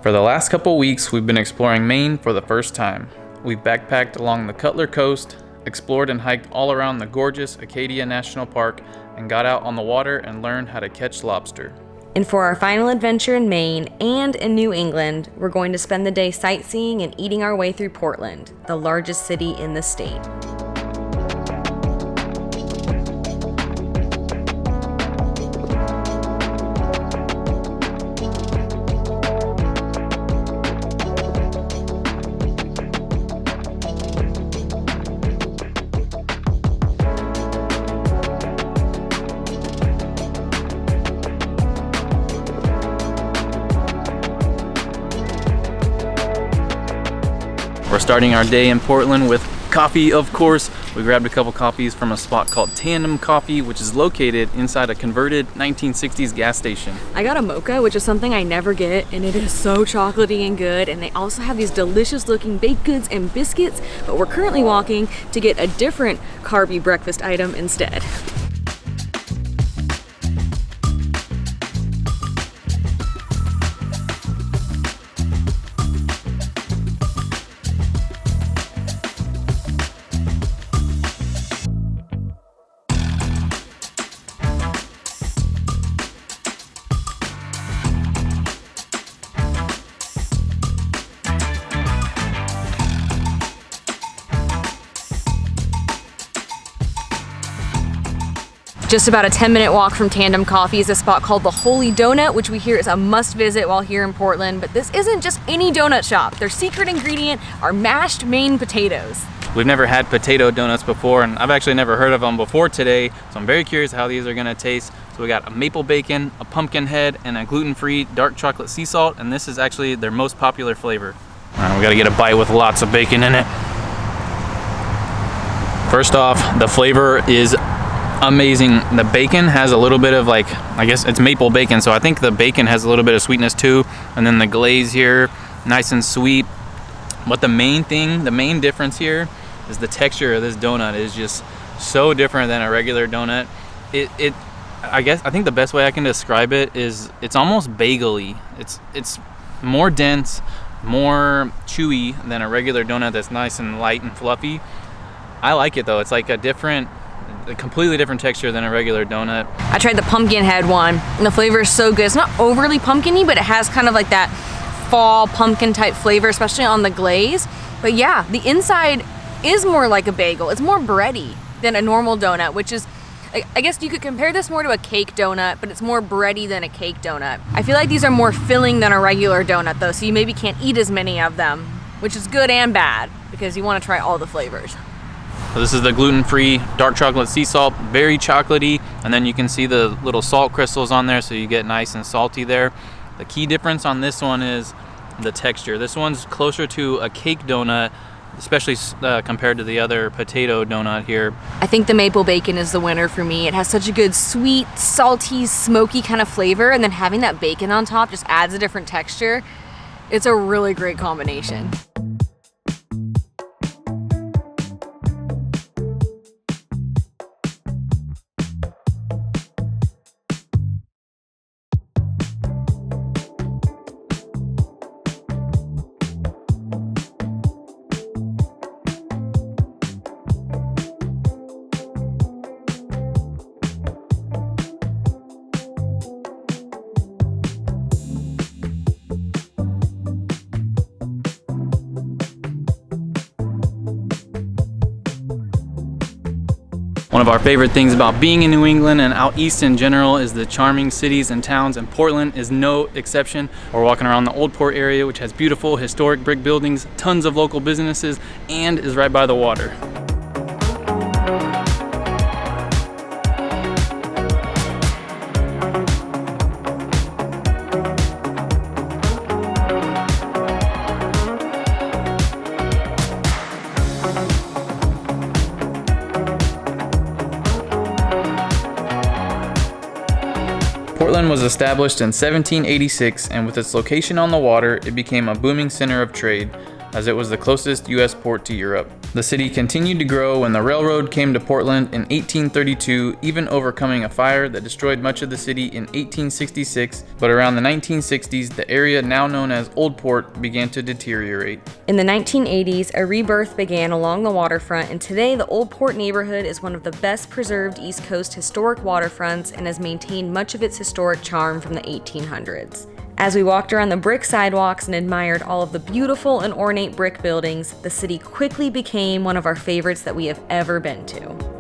For the last couple weeks, we've been exploring Maine for the first time. We've backpacked along the Cutler Coast, explored and hiked all around the gorgeous Acadia National Park, and got out on the water and learned how to catch lobster. And for our final adventure in Maine and in New England, we're going to spend the day sightseeing and eating our way through Portland, the largest city in the state. We're starting our day in Portland with coffee, of course. We grabbed a couple coffees from a spot called Tandem Coffee, which is located inside a converted 1960s gas station. I got a mocha, which is something I never get, and it is so chocolatey and good. And they also have these delicious looking baked goods and biscuits, but we're currently walking to get a different carby breakfast item instead. Just about a 10-minute walk from Tandem Coffee is a spot called the Holy Donut, which we hear is a must visit while here in Portland. But this isn't just any donut shop. Their secret ingredient are mashed Maine potatoes. We've never had potato donuts before, and I've actually never heard of them before today, so I'm very curious how these are gonna taste. So we got a maple bacon, a pumpkin head, and a gluten-free dark chocolate sea salt, and this is actually their most popular flavor. All right, we gotta get a bite with lots of bacon in it. First off, the flavor is amazing. The bacon has a little bit of, like, I guess it's maple bacon, so I think the bacon has a little bit of sweetness too, and then the glaze here, nice and sweet. But the main difference here is the texture of this donut is just so different than a regular donut. I think the best way I can describe it is it's almost bagel-y. It's more dense, more chewy than a regular donut that's nice and light and fluffy. I like it though. It's like a completely different texture than a regular donut. I tried the pumpkin head one, and the flavor is so good. It's not overly pumpkin-y, but it has kind of like that fall pumpkin type flavor, especially on the glaze. But yeah, the inside is more like a bagel. It's more bready than a normal donut, which is, I guess you could compare this more to a cake donut, but it's more bready than a cake donut. I feel like these are more filling than a regular donut though, so you maybe can't eat as many of them, which is good and bad because you want to try all the flavors. So this is the gluten-free dark chocolate sea salt, very chocolatey, and then you can see the little salt crystals on there, so you get nice and salty there. The key difference on this one is the texture. This one's closer to a cake donut, especially compared to the other potato donut here. I think the maple bacon is the winner for me. It has such a good sweet, salty, smoky kind of flavor, and then having that bacon on top just adds a different texture. It's a really great combination. One of our favorite things about being in New England and out east in general is the charming cities and towns, and Portland is no exception. We're walking around the Old Port area, which has beautiful historic brick buildings, tons of local businesses, and is right by the water. Portland was established in 1786, and with its location on the water, it became a booming center of trade. as it was the closest U.S. port to Europe. The city continued to grow when the railroad came to Portland in 1832, even overcoming a fire that destroyed much of the city in 1866, but around the 1960s, the area now known as Old Port began to deteriorate. In the 1980s, a rebirth began along the waterfront, and today the Old Port neighborhood is one of the best preserved East Coast historic waterfronts and has maintained much of its historic charm from the 1800s. As we walked around the brick sidewalks and admired all of the beautiful and ornate brick buildings, the city quickly became one of our favorites that we have ever been to.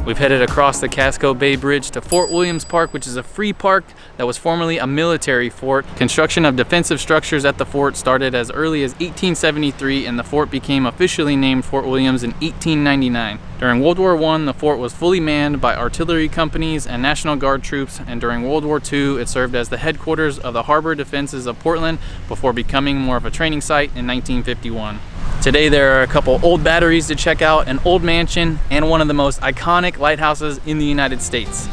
We've headed across the Casco Bay Bridge to Fort Williams Park, which is a free park that was formerly a military fort. Construction of defensive structures at the fort started as early as 1873, and the fort became officially named Fort Williams in 1899. During World War I, the fort was fully manned by artillery companies and National Guard troops, and during World War II, it served as the headquarters of the Harbor Defenses of Portland before becoming more of a training site in 1951. Today there are a couple old batteries to check out, an old mansion, and one of the most iconic lighthouses in the United States.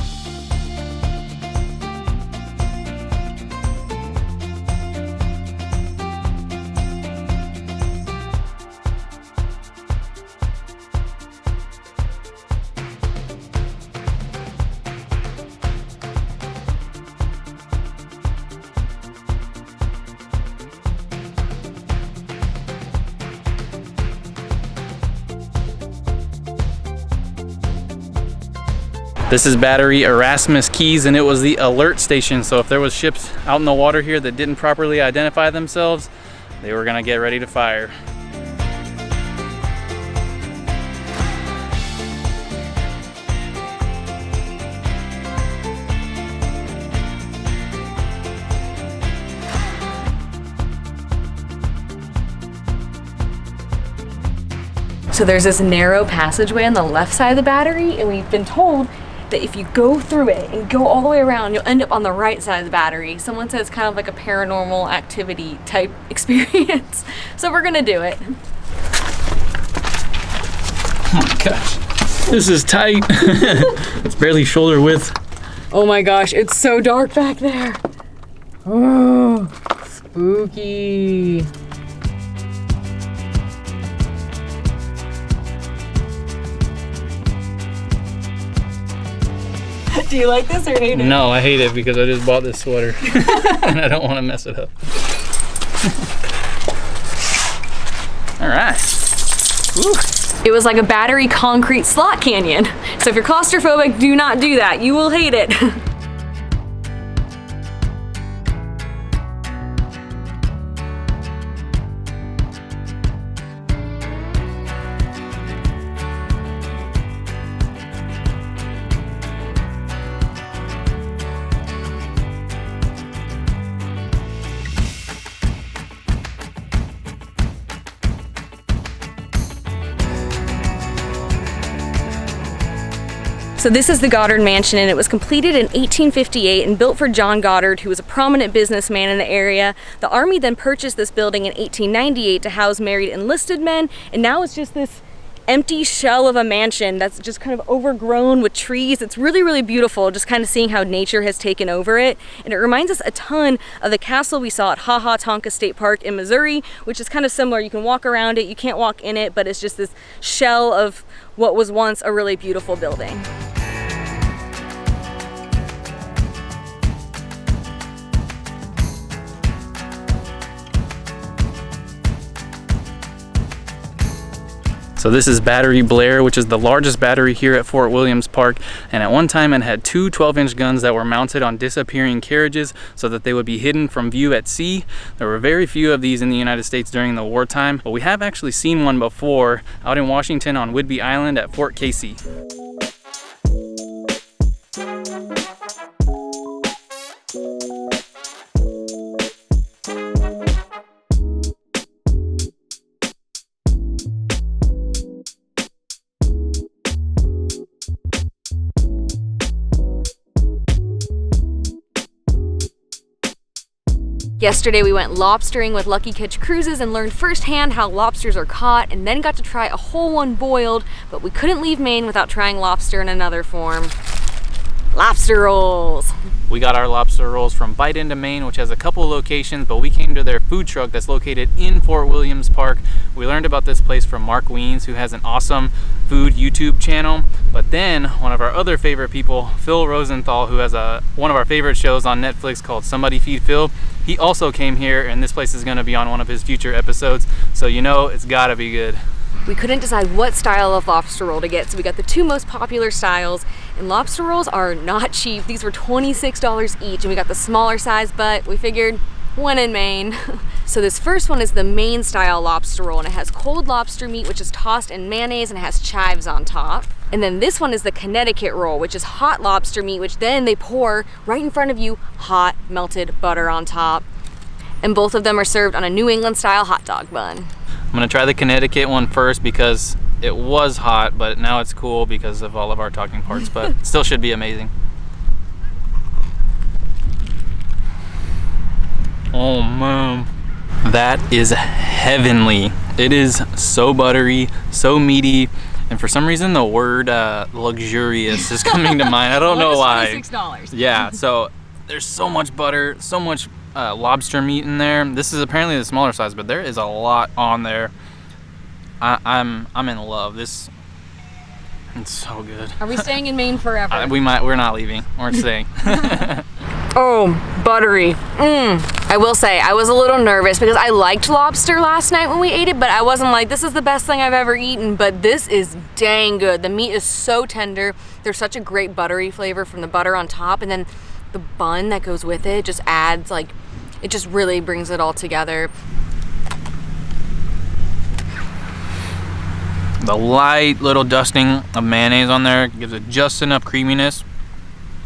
This is Battery Erasmus Keys, and it was the alert station. So if there was ships out in the water here that didn't properly identify themselves, they were gonna get ready to fire. So there's this narrow passageway on the left side of the battery, and we've been told that if you go through it and go all the way around, you'll end up on the right side of the battery. Someone says it's kind of like a paranormal activity type experience. So we're gonna do it. Oh my gosh, this is tight. It's barely shoulder width. Oh my gosh, it's so dark back there. Oh, spooky. Do you like this or hate it? No, I hate it because I just bought this sweater and I don't want to mess it up. All right. Woo. It was like a battery concrete slot canyon. So if you're claustrophobic, do not do that. You will hate it. So this is the Goddard Mansion, and it was completed in 1858 and built for John Goddard, who was a prominent businessman in the area. The Army then purchased this building in 1898 to house married enlisted men, and now it's just this empty shell of a mansion that's just kind of overgrown with trees. It's really, really beautiful, just kind of seeing how nature has taken over it. And it reminds us a ton of the castle we saw at Ha Ha Tonka State Park in Missouri, which is kind of similar. You can walk around it, you can't walk in it, but it's just this shell of what was once a really beautiful building. So this is Battery Blair, which is the largest battery here at Fort Williams Park. And at one time it had two 12-inch guns that were mounted on disappearing carriages so that they would be hidden from view at sea. There were very few of these in the United States during the wartime, but we have actually seen one before out in Washington on Whidbey Island at Fort Casey. Yesterday we went lobstering with Lucky Catch Cruises and learned firsthand how lobsters are caught, and then got to try a whole one boiled, but we couldn't leave Maine without trying lobster in another form. Lobster rolls. We got our lobster rolls from Bite Into Maine, which has a couple locations, but we came to their food truck that's located in Fort Williams Park. We learned about this place from Mark Weens, who has an awesome food YouTube channel. But then one of our other favorite people, Phil Rosenthal, who has one of our favorite shows on Netflix called Somebody Feed Phil, he also came here, and this place is gonna be on one of his future episodes. So you know it's gotta be good. We couldn't decide what style of lobster roll to get, so we got the two most popular styles. And lobster rolls are not cheap. These were $26 each, and we got the smaller size, but we figured, one in Maine. So this first one is the Maine style lobster roll, and it has cold lobster meat, which is tossed in mayonnaise, and it has chives on top. And then this one is the Connecticut roll, which is hot lobster meat, which then they pour right in front of you, hot melted butter on top. And both of them are served on a New England style hot dog bun. I'm gonna try the Connecticut one first because it was hot, but now it's cool because of all of our talking parts, but it still should be amazing. Oh man, that is heavenly. It is so buttery, so meaty, and for some reason the word luxurious is coming to mind. I don't know why. $26. Yeah, so there's so much butter, so much lobster meat in there. This is apparently the smaller size, but there is a lot on there. I'm in love. It's so good. Are we staying in Maine forever? We're not leaving. We're staying. Oh, buttery. I will say, I was a little nervous because I liked lobster last night when we ate it, but I wasn't like, this is the best thing I've ever eaten, but this is dang good. The meat is so tender. There's such a great buttery flavor from the butter on top, and then the bun that goes with it just adds, like, it just really brings it all together. The light little dusting of mayonnaise on there gives it just enough creaminess.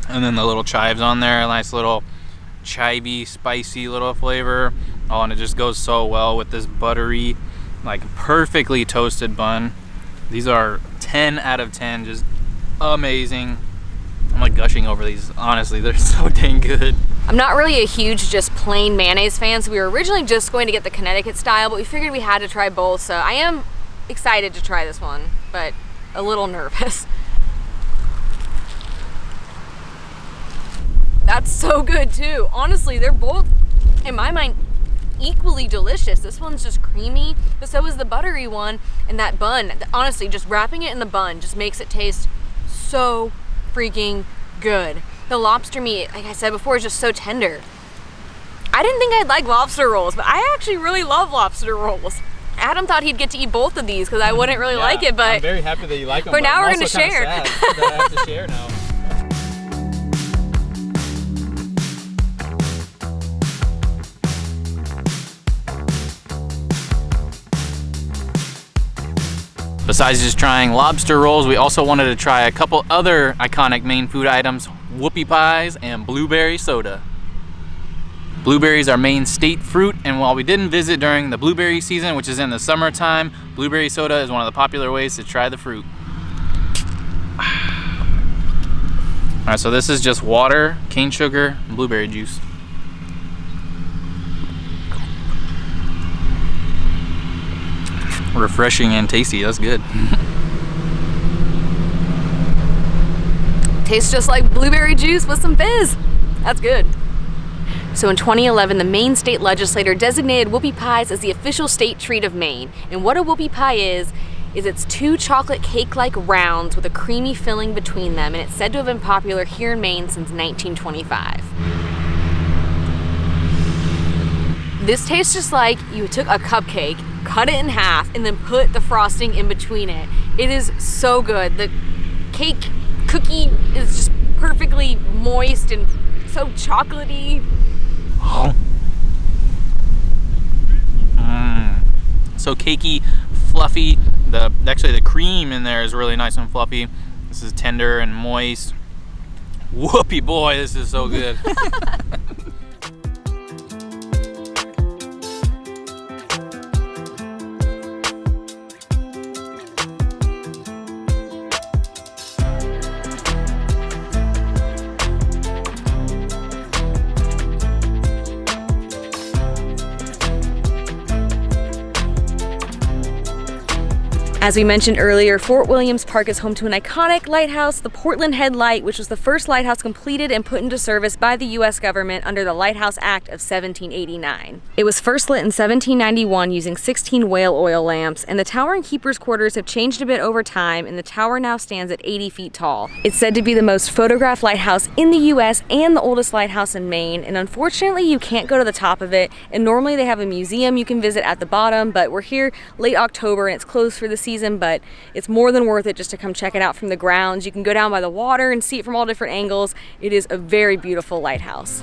And then the little chives on there, a nice little chivey, spicy little flavor. Oh, and it just goes so well with this buttery, like perfectly toasted bun. These are 10 out of 10, just amazing. I'm like gushing over these. Honestly, they're so dang good. I'm not really a huge just plain mayonnaise fan, so we were originally just going to get the Connecticut style, but we figured we had to try both, so I am excited to try this one, but a little nervous. That's so good too. Honestly, they're both, in my mind, equally delicious. This one's just creamy, but so is the buttery one, and that bun, honestly, just wrapping it in the bun just makes it taste so freaking good. The lobster meat, like I said before, is just so tender. I didn't think I'd like lobster rolls, but I actually really love lobster rolls. Adam thought he'd get to eat both of these because I wouldn't really like it, but I'm very happy that you like them. But now we're gonna share. Sad that I have to share now. Besides just trying lobster rolls, we also wanted to try a couple other iconic Maine food items, whoopie pies and blueberry soda. Blueberries are Maine's state fruit, and while we didn't visit during the blueberry season, which is in the summertime, blueberry soda is one of the popular ways to try the fruit. All right, so this is just water, cane sugar, and blueberry juice. Refreshing and tasty, that's good. Tastes just like blueberry juice with some fizz. That's good. So in 2011, the Maine state legislature designated whoopie pies as the official state treat of Maine. And what a whoopie pie is it's two chocolate cake-like rounds with a creamy filling between them, and it's said to have been popular here in Maine since 1925. This tastes just like you took a cupcake, cut it in half, and then put the frosting in between it. It is so good. The cake cookie is just perfectly moist and so chocolatey. So cakey, fluffy. Actually the cream in there is really nice and fluffy. This is tender and moist. Whoopie boy, this is so good. As we mentioned earlier, Fort Williams Park is home to an iconic lighthouse, the Portland Head Light, which was the first lighthouse completed and put into service by the U.S. government under the Lighthouse Act of 1789. It was first lit in 1791 using 16 whale oil lamps, and the tower and keeper's quarters have changed a bit over time, and the tower now stands at 80 feet tall. It's said to be the most photographed lighthouse in the U.S. and the oldest lighthouse in Maine, and unfortunately you can't go to the top of it, and normally they have a museum you can visit at the bottom, but we're here late October and it's closed for the season, but it's more than worth it just to come check it out from the grounds. You can go down by the water and see it from all different angles. It is a very beautiful lighthouse.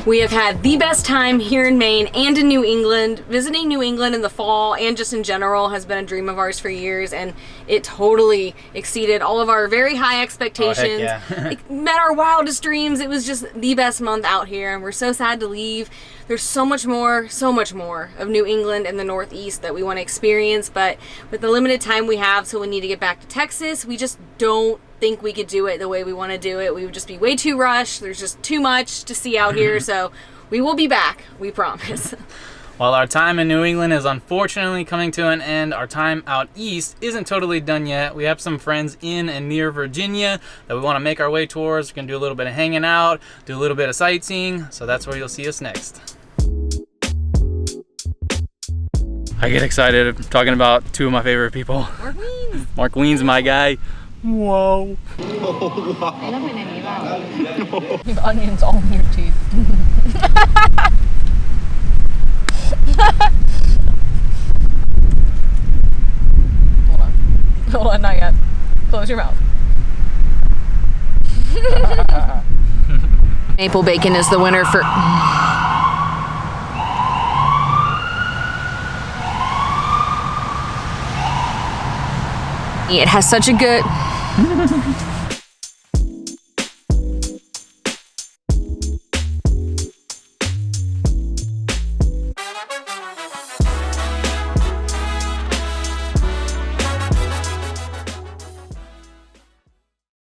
We have had the best time here in Maine and in New England. Visiting New England in the fall and just in general has been a dream of ours for years, and it totally exceeded all of our very high expectations. Oh, heck yeah. It met our wildest dreams. It was just the best month out here, and we're so sad to leave. There's so much more of New England and the Northeast that we want to experience, but with the limited time we have till we need to get back to Texas, we just don't think we could do it the way we want to do it. We would just be way too rushed. There's just too much to see out here, so we will be back, we promise. While our time in New England is unfortunately coming to an end, our time out east isn't totally done yet. We have some friends in and near Virginia that we want to make our way towards. We're going to do a little bit of hanging out, do a little bit of sightseeing, so that's where you'll see us next. I get excited talking about two of my favorite people. Mark Wiens. Mark Wiens, my guy. Whoa. You have onions all in your teeth. Hold on, not yet. Close your mouth. Maple bacon is the winner for... It has such a good...